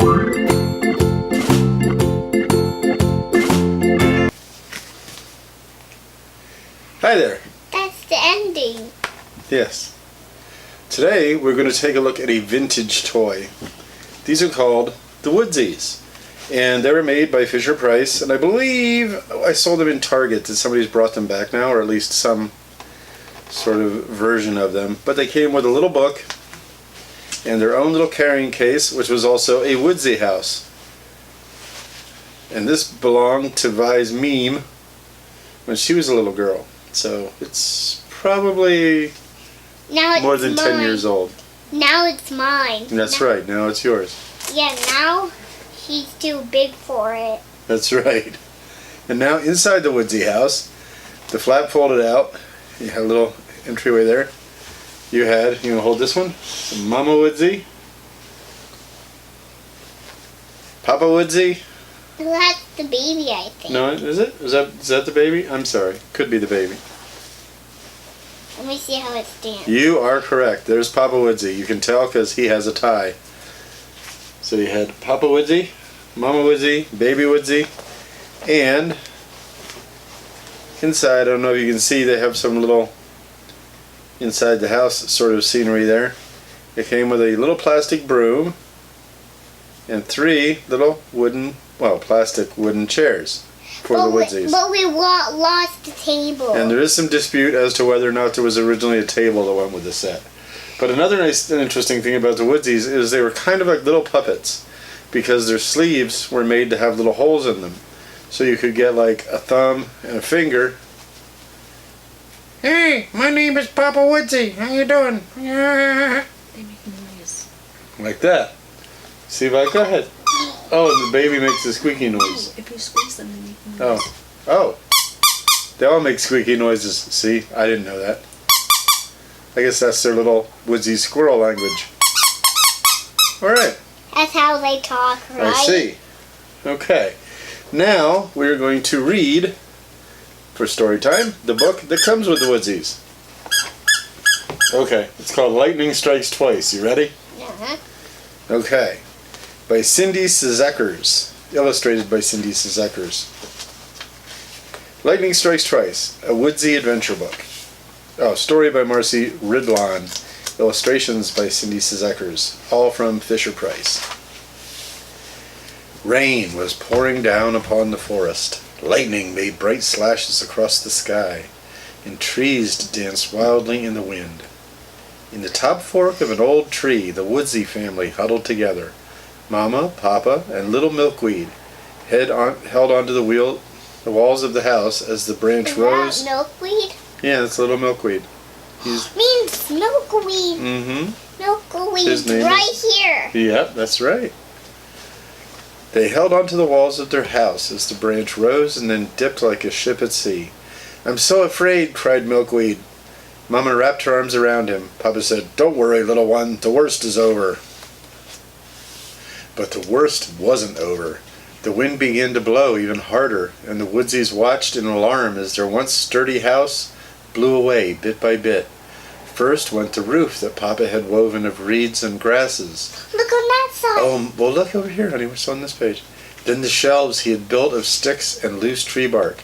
Hi there. That's the ending. Yes. Today we're going to take a look at a vintage toy. These are called the Woodsies. And they were made by Fisher-Price, and I believe I saw them in Target, that somebody's brought them back now, or at least some sort of version of them. But they came with a little book and their own little carrying case, which was also a Woodsie house. And this belonged to Vi's Meme when she was a little girl. So it's probably more than 10 years old. Now it's mine. That's right, now it's yours. Yeah, now he's too big for it. That's right. And now inside the Woodsie house, the flap folded out. You had a little entryway there. You want to hold this one? Mama Woodsie. Papa Woodsie. That's the baby, I think. No, is it? Is that the baby? I'm sorry. Could be the baby. Let me see how it stands. You are correct. There's Papa Woodsie. You can tell because he has a tie. So you had Papa Woodsie, Mama Woodsie, Baby Woodsie, and inside, I don't know if you can see, they have some little inside the house sort of scenery there. It came with a little plastic broom and 3 little plastic wooden chairs for the Woodsies. But we lost the table. And there is some dispute as to whether or not there was originally a table that went with the set. But another nice and interesting thing about the Woodsies is they were kind of like little puppets, because their sleeves were made to have little holes in them. So you could get like a thumb and a finger. Hey, my name is Papa Woodsie. How you doing? They make noise. Like that. See, Vi, go ahead. Oh, and the baby makes a squeaky noise. Oh, if you squeeze them, they make noise. Oh. They all make squeaky noises. See, I didn't know that. I guess that's their little Woodsie squirrel language. Alright. That's how they talk, right? I see. Okay. Now we're going to read, for story time, the book that comes with the Woodsies. Okay. It's called Lightning Strikes Twice. You ready? Uh-huh. Okay. By Cindy Cizeckers. Illustrated by Cindy Cizeckers. Lightning Strikes Twice. A Woodsie adventure book. Oh, story by Marcy Ridlon. Illustrations by Cindy Cizeckers. All from Fisher-Price. Rain was pouring down upon the forest. Lightning made bright slashes across the sky, and trees danced wildly in the wind. In the top fork of an old tree, the Woodsie family huddled together. Mama, Papa, and little Milkweed held onto the walls of the house as the branch rose. Is that Milkweed? Yeah, that's little Milkweed. Means Milkweed. Mm-hmm. Milkweed's right here. Yep, that's right. They held onto the walls of their house as the branch rose and then dipped like a ship at sea. I'm so afraid, cried Milkweed. Mama wrapped her arms around him. Papa said, Don't worry, little one, the worst is over. But the worst wasn't over. The wind began to blow even harder, and the Woodsies watched in alarm as their once sturdy house blew away bit by bit. First went the roof that Papa had woven of reeds and grasses. Look on that side. Oh, well, look over here, honey. What's on this page? Then the shelves he had built of sticks and loose tree bark.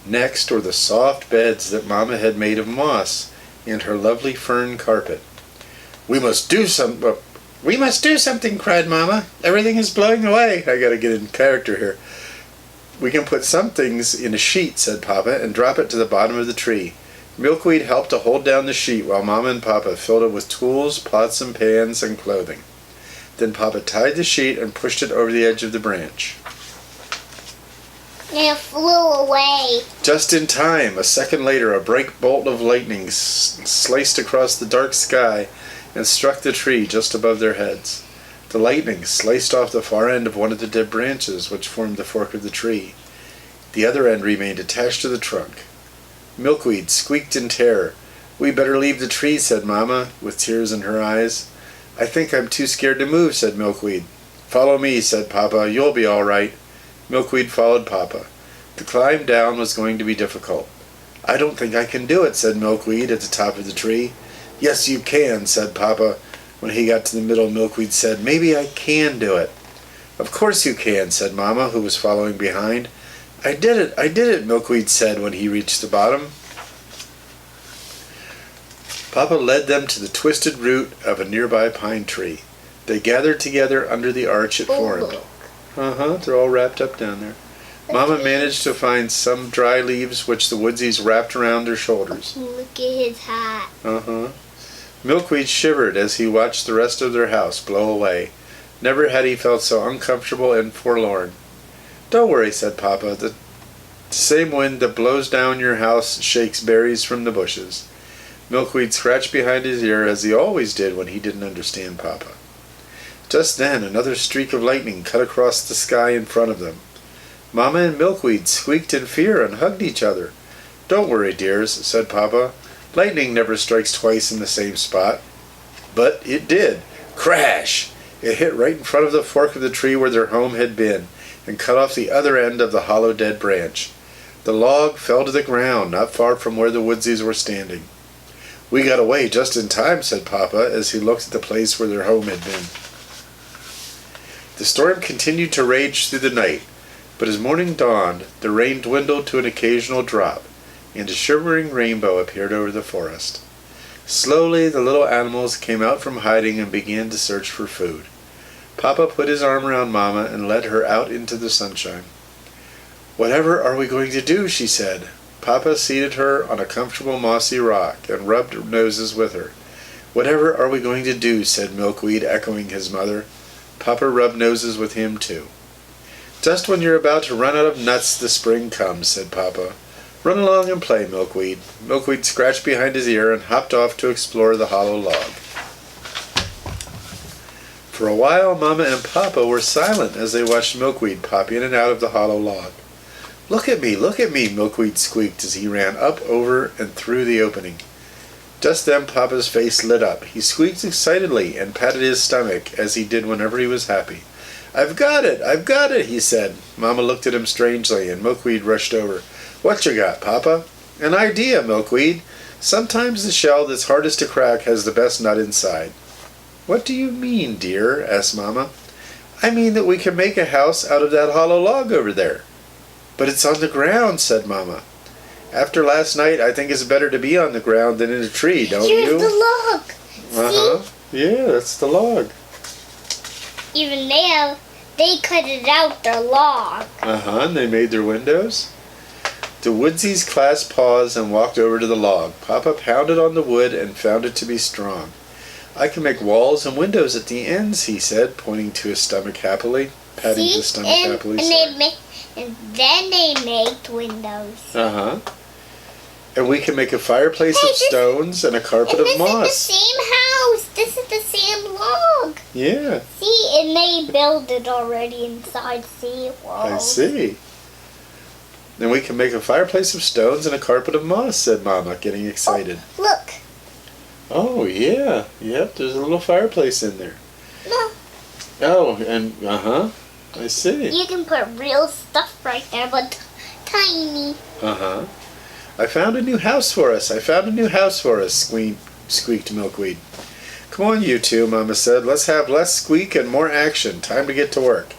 Next were the soft beds that Mama had made of moss and her lovely fern carpet. We must do something, cried Mama. Everything is blowing away. I gotta get in character here. We can put some things in a sheet, said Papa, and drop it to the bottom of the tree. Milkweed helped to hold down the sheet while Mama and Papa filled it with tools, pots and pans, and clothing. Then Papa tied the sheet and pushed it over the edge of the branch. And it flew away. Just in time. A second later, a bright bolt of lightning sliced across the dark sky and struck the tree just above their heads. The lightning sliced off the far end of one of the dead branches which formed the fork of the tree. The other end remained attached to the trunk. Milkweed squeaked in terror. We better leave the tree, said Mama, with tears in her eyes. I think I'm too scared to move, said Milkweed. Follow me, said Papa. You'll be all right. Milkweed followed Papa. The climb down was going to be difficult. I don't think I can do it, said Milkweed at the top of the tree. Yes, you can, said Papa. When he got to the middle, Milkweed said, Maybe I can do it. Of course you can, said Mama, who was following behind. I did it, Milkweed said when he reached the bottom. Papa led them to the twisted root of a nearby pine tree. They gathered together under the arch it formed. They're all wrapped up down there. Mama managed to find some dry leaves which the Woodsies wrapped around their shoulders. Look at his hat. Milkweed shivered as he watched the rest of their house blow away. Never had he felt so uncomfortable and forlorn. Don't worry, said Papa. The same wind that blows down your house shakes berries from the bushes. Milkweed scratched behind his ear as he always did when he didn't understand Papa. Just then another streak of lightning cut across the sky in front of them. Mama and Milkweed squeaked in fear and hugged each other. Don't worry, dears, said Papa. Lightning never strikes twice in the same spot. But it did. Crash! It hit right in front of the fork of the tree where their home had been, and cut off the other end of the hollow dead branch. The log fell to the ground, not far from where the Woodsies were standing. We got away just in time, said Papa, as he looked at the place where their home had been. The storm continued to rage through the night, but as morning dawned, the rain dwindled to an occasional drop, and a shimmering rainbow appeared over the forest. Slowly the little animals came out from hiding and began to search for food. Papa put his arm around Mama and led her out into the sunshine. Whatever are we going to do? She said. Papa seated her on a comfortable mossy rock and rubbed noses with her. Whatever are we going to do? Said Milkweed, echoing his mother. Papa rubbed noses with him too. Just when you're about to run out of nuts, the spring comes, said Papa. Run along and play, Milkweed. Milkweed scratched behind his ear and hopped off to explore the hollow log. For a while, Mama and Papa were silent as they watched Milkweed pop in and out of the hollow log. Look at me, Milkweed squeaked as he ran up, over, and through the opening. Just then Papa's face lit up. He squeaked excitedly and patted his stomach as he did whenever he was happy. I've got it, he said. Mama looked at him strangely, and Milkweed rushed over. What you got, Papa? An idea, Milkweed. Sometimes the shell that's hardest to crack has the best nut inside. What do you mean, dear? Asked Mama. I mean that we can make a house out of that hollow log over there. But it's on the ground, said Mama. After last night, I think it's better to be on the ground than in a tree, don't you? Here's the log. See? Yeah, that's the log. Even they cut it out, the log. And they made their windows. The Woodsies clasped paws and walked over to the log. Papa pounded on the wood and found it to be strong. I can make walls and windows at the ends, he said, pointing to his stomach happily, patting his stomach happily. And then they made windows. And we can make a fireplace of stones and a carpet of moss. This is the same house. This is the same log. Yeah. See, and they built it already inside. See, I see. Then we can make a fireplace of stones and a carpet of moss, said Mama, getting excited. Oh, look. Oh, yeah. Yep, there's a little fireplace in there. No. Oh, and, I see. You can put real stuff right there, but tiny. I found a new house for us, squeaked Milkweed. Come on, you two, Mama said. Let's have less squeak and more action. Time to get to work.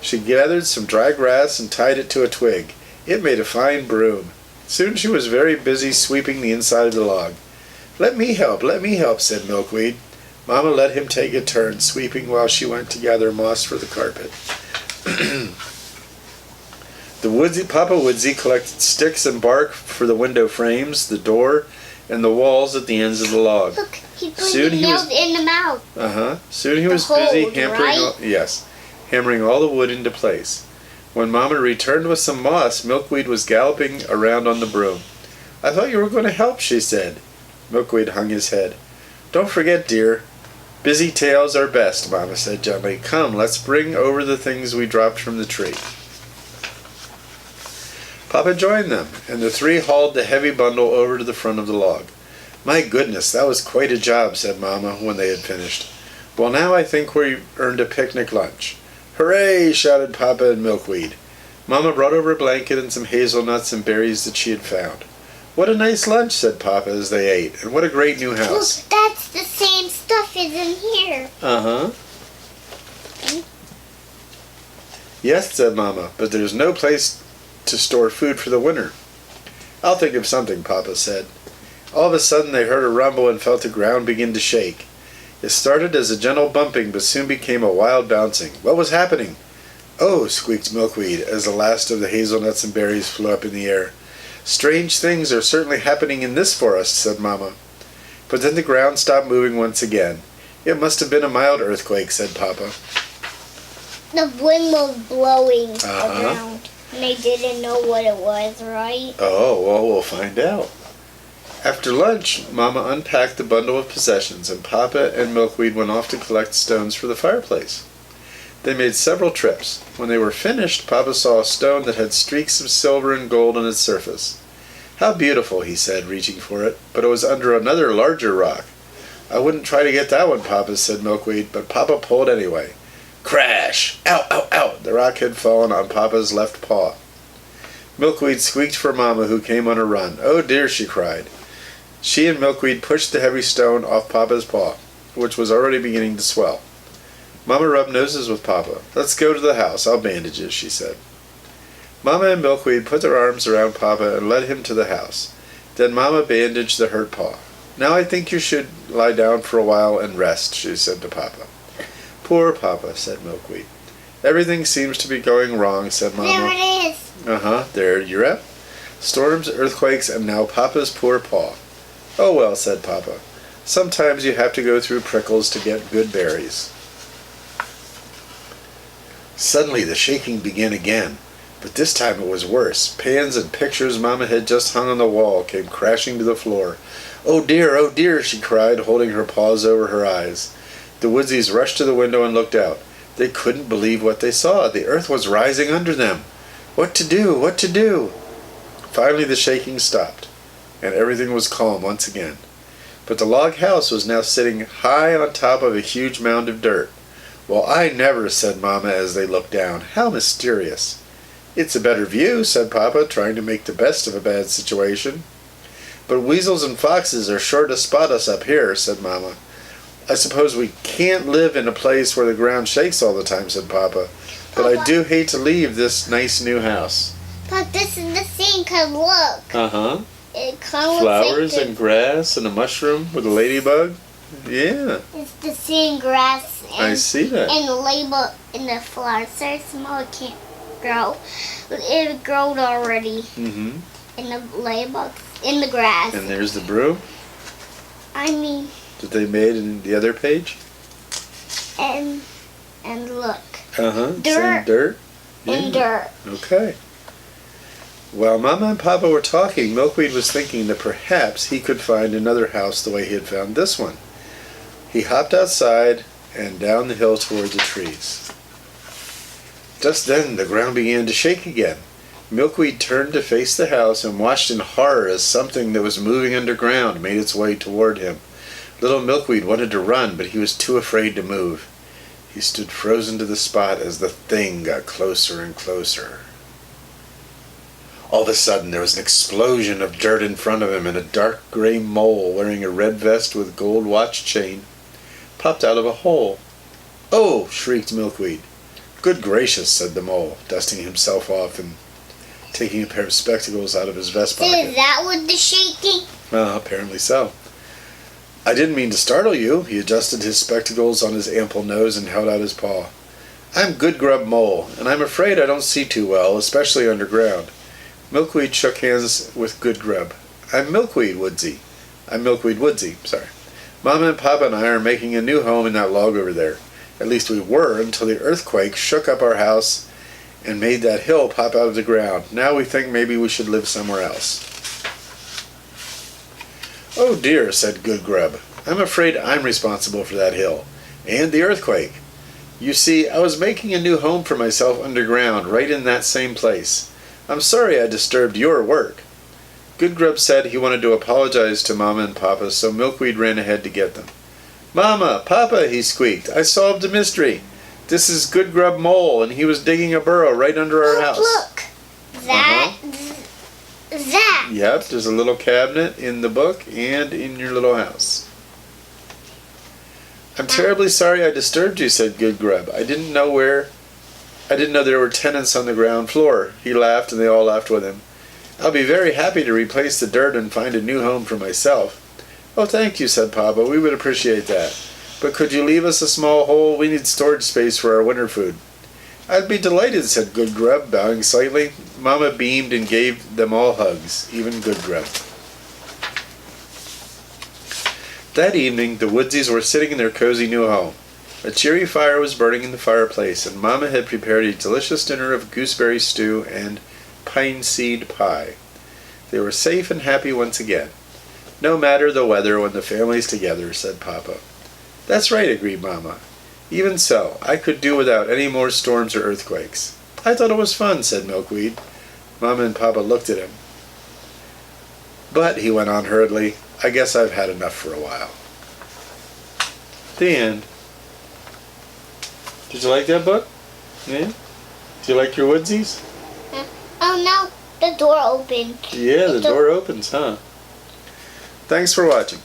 She gathered some dry grass and tied it to a twig. It made a fine broom. Soon she was very busy sweeping the inside of the log. Let me help, said Milkweed. Mama let him take a turn sweeping while she went to gather moss for the carpet. Papa Woodsy collected sticks and bark for the window frames, the door, and the walls at the ends of the log. Look, he put the nails in the mouth. Soon he was busy hammering all the wood into place. When Mama returned with some moss, Milkweed was galloping around on the broom. I thought you were going to help, she said. Milkweed hung his head. Don't forget, dear. Busy tails are best, Mama said gently. Come, let's bring over the things we dropped from the tree. Papa joined them, and the three hauled the heavy bundle over to the front of the log. My goodness, that was quite a job, said Mama when they had finished. Well, now I think we earned a picnic lunch. Hooray, shouted Papa and Milkweed. Mama brought over a blanket and some hazelnuts and berries that she had found. What a nice lunch, said Papa as they ate, and what a great new house. Look, that's the same stuff as in here. Yes, said Mama, but there's no place to store food for the winter. I'll think of something, Papa said. All of a sudden they heard a rumble and felt the ground begin to shake. It started as a gentle bumping, but soon became a wild bouncing. What was happening? Oh, squeaked Milkweed as the last of the hazelnuts and berries flew up in the air. Strange things are certainly happening in this forest, said Mama. But then the ground stopped moving once again. It must have been a mild earthquake, said Papa. The wind was blowing Uh-huh. around. And they didn't know what it was, right? Oh, well, we'll find out. After lunch, Mama unpacked the bundle of possessions, and Papa and Milkweed went off to collect stones for the fireplace. They made several trips. When they were finished, Papa saw a stone that had streaks of silver and gold on its surface. How beautiful, he said, reaching for it, but it was under another larger rock. I wouldn't try to get that one, Papa, said Milkweed, but Papa pulled anyway. Crash! Ow, ow, ow! The rock had fallen on Papa's left paw. Milkweed squeaked for Mama, who came on a run. Oh dear, she cried. She and Milkweed pushed the heavy stone off Papa's paw, which was already beginning to swell. Mama rubbed noses with Papa. Let's go to the house. I'll bandage it, she said. Mama and Milkweed put their arms around Papa and led him to the house. Then Mama bandaged the hurt paw. Now I think you should lie down for a while and rest, she said to Papa. Poor Papa, said Milkweed. Everything seems to be going wrong, said Mama. There it is. Uh-huh, there you're at. Storms, earthquakes, and now Papa's poor paw. Oh well, said Papa. Sometimes you have to go through prickles to get good berries. Suddenly the shaking began again, but this time it was worse. Pans and pictures Mama had just hung on the wall came crashing to the floor. Oh dear, she cried, holding her paws over her eyes. The Woodsies rushed to the window and looked out. They couldn't believe what they saw. The earth was rising under them. What to do? What to do? Finally the shaking stopped, and everything was calm once again. But the log house was now sitting high on top of a huge mound of dirt. Well, I never, said Mama as they looked down. How mysterious. It's a better view, said Papa, trying to make the best of a bad situation. But weasels and foxes are sure to spot us up here, said Mama. I suppose we can't live in a place where the ground shakes all the time, said Papa. But I do hate to leave this nice new house. But this is the same, cause look. Uh-huh. It kind of Flowers looks like and grass and a mushroom with a ladybug. Yeah, it's the same grass I and see that. and the label and the flowers are small. It can't grow. It growed already Mm-hmm. in the label in the grass. And there's the broom I mean, that they made in the other page. and look, Uh-huh. Dirt. Same dirt. and Yeah. dirt. Okay. While Mama and Papa were talking, Milkweed was thinking that perhaps he could find another house the way he had found this one. He hopped outside and down the hill toward the trees. Just then the ground began to shake again. Milkweed turned to face the house and watched in horror as something that was moving underground made its way toward him. Little Milkweed wanted to run, but he was too afraid to move. He stood frozen to the spot as the thing got closer and closer. All of a sudden there was an explosion of dirt in front of him, and a dark gray mole wearing a red vest with gold watch chain popped out of a hole. "Oh!" shrieked Milkweed. "Good gracious," said the mole, dusting himself off and taking a pair of spectacles out of his vest So is pocket. that what the shaking? Apparently so. "I didn't mean to startle you." He adjusted his spectacles on his ample nose and held out his paw. "I'm Good Grub Mole, and I'm afraid I don't see too well, especially underground." Milkweed shook hands with Good Grub. I'm Milkweed Woodsy. Sorry. Mama and Papa and I are making a new home in that log over there. At least we were until the earthquake shook up our house and made that hill pop out of the ground. Now we think maybe we should live somewhere else." "Oh dear," said Good Grub. "I'm afraid I'm responsible for that hill. And the earthquake. You see, I was making a new home for myself underground, right in that same place. I'm sorry I disturbed your work." Good Grub said he wanted to apologize to Mama and Papa, so Milkweed ran ahead to get them. "Mama, Papa," he squeaked, "I solved the mystery. This is Good Grub Mole, and he was digging a burrow right under our house." Look, that. Yep, there's a little cabinet in the book and in your little house. "I'm terribly sorry I disturbed you," said Good Grub. "I didn't know where I didn't know there were tenants on the ground floor. He laughed, and they all laughed with him. I'll be very happy to replace the dirt and find a new home for myself. Oh, thank you, said Papa. We would appreciate that. But could you leave us a small hole? We need storage space for our winter food. I'd be delighted, said Good Grub, bowing slightly. Mama beamed and gave them all hugs, even Good Grub. That evening, the Woodsies were sitting in their cozy new home. A cheery fire was burning in the fireplace, and Mama had prepared a delicious dinner of gooseberry stew and pine seed pie. They were safe and happy once again. No matter the weather when the family's together, said Papa. That's right, agreed Mama. Even so, I could do without any more storms or earthquakes. I thought it was fun, said Milkweed. Mama and Papa looked at him. But, he went on hurriedly, I guess I've had enough for a while. The end. Did you like that book? Yeah? Did you like your Woodsies? Oh no, the door opened. Yeah, the door opens, huh? Thanks for watching.